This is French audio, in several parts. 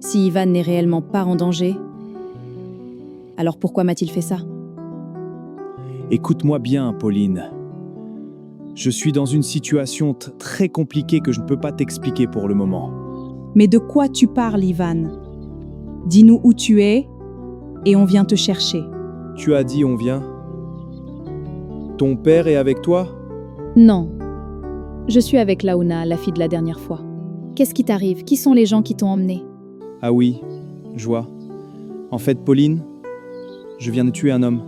Si Ivan n'est réellement pas en danger, alors pourquoi m'a-t-il fait ça? Écoute-moi bien, Pauline. Je suis dans une situation très compliquée que je ne peux pas t'expliquer pour le moment. Mais de quoi tu parles, Ivan? Dis-nous où tu es et on vient te chercher. Tu as dit on vient? Ton père est avec toi? Non, je suis avec Launa, la fille de la dernière fois. Qu'est-ce qui t'arrive? Qui sont les gens qui t'ont emmené? Ah oui, je vois. En fait, Pauline, je viens de tuer un homme.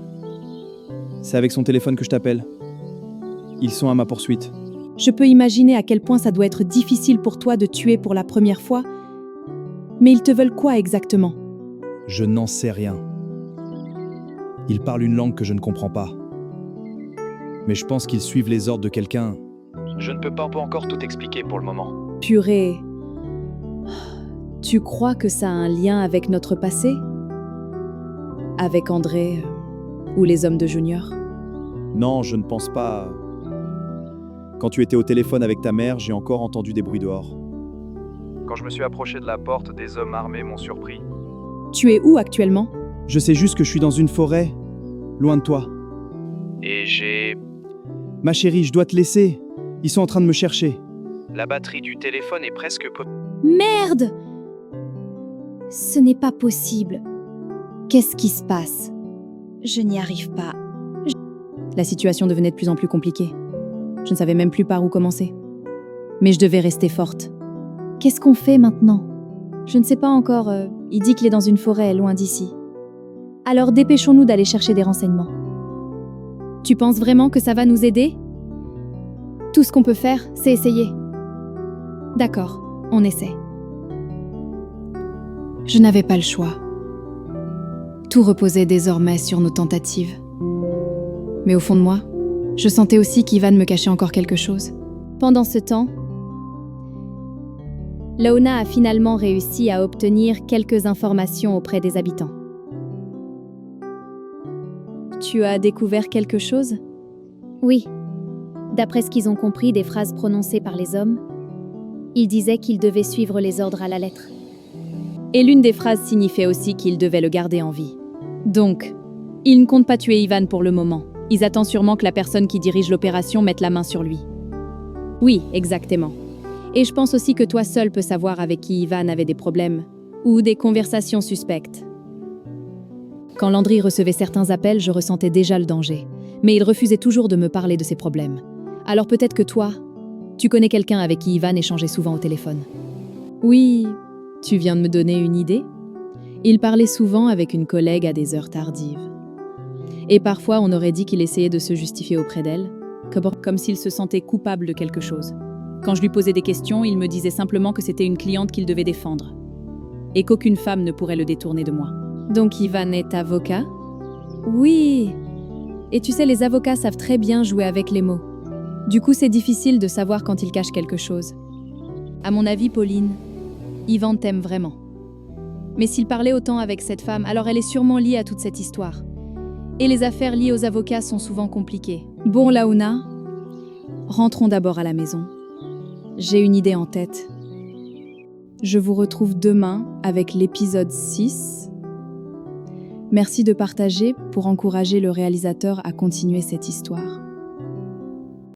C'est avec son téléphone que je t'appelle. Ils sont à ma poursuite. Je peux imaginer à quel point ça doit être difficile pour toi de tuer pour la première fois. Mais ils te veulent quoi exactement? Je n'en sais rien. Ils parlent une langue que je ne comprends pas. Mais je pense qu'ils suivent les ordres de quelqu'un. Je ne peux pas encore tout expliquer pour le moment. Purée. Tu crois que ça a un lien avec notre passé? Avec André ou les hommes de Junior? Non, je ne pense pas. Quand tu étais au téléphone avec ta mère, j'ai encore entendu des bruits dehors. Quand je me suis approché de la porte, des hommes armés m'ont surpris. Tu es où actuellement? Je sais juste que je suis dans une forêt, loin de toi. Et Ma chérie, je dois te laisser. Ils sont en train de me chercher. La batterie du téléphone est presque... Merde! Ce n'est pas possible. Qu'est-ce qui se passe? Je n'y arrive pas. La situation devenait de plus en plus compliquée. Je ne savais même plus par où commencer. Mais je devais rester forte. Qu'est-ce qu'on fait maintenant? Je ne sais pas encore. Il dit qu'il est dans une forêt loin d'ici. Alors dépêchons-nous d'aller chercher des renseignements. Tu penses vraiment que ça va nous aider? Tout ce qu'on peut faire, c'est essayer. D'accord, on essaie. Je n'avais pas le choix. Tout reposait désormais sur nos tentatives. Mais au fond de moi, je sentais aussi qu'Ivan me cachait encore quelque chose. Pendant ce temps, Launa a finalement réussi à obtenir quelques informations auprès des habitants. Tu as découvert quelque chose? Oui. D'après ce qu'ils ont compris des phrases prononcées par les hommes, ils disaient qu'ils devaient suivre les ordres à la lettre. Et l'une des phrases signifiait aussi qu'ils devaient le garder en vie. Donc, ils ne comptent pas tuer Ivan pour le moment. Ils attendent sûrement que la personne qui dirige l'opération mette la main sur lui. Oui, exactement. Et je pense aussi que toi seul peux savoir avec qui Ivan avait des problèmes ou des conversations suspectes. Quand Landry recevait certains appels, je ressentais déjà le danger. Mais il refusait toujours de me parler de ses problèmes. Alors peut-être que toi, tu connais quelqu'un avec qui Ivan échangeait souvent au téléphone. Oui, tu viens de me donner une idée. Il parlait souvent avec une collègue à des heures tardives. Et parfois, on aurait dit qu'il essayait de se justifier auprès d'elle, comme s'il se sentait coupable de quelque chose. Quand je lui posais des questions, il me disait simplement que c'était une cliente qu'il devait défendre, et qu'aucune femme ne pourrait le détourner de moi. Donc Ivan est avocat? Oui. Et tu sais, les avocats savent très bien jouer avec les mots. Du coup, c'est difficile de savoir quand ils cachent quelque chose. À mon avis, Pauline, Ivan t'aime vraiment. Mais s'il parlait autant avec cette femme, alors elle est sûrement liée à toute cette histoire. Et les affaires liées aux avocats sont souvent compliquées. Bon, Launa, rentrons d'abord à la maison. J'ai une idée en tête. Je vous retrouve demain avec l'épisode 6. Merci de partager pour encourager le réalisateur à continuer cette histoire.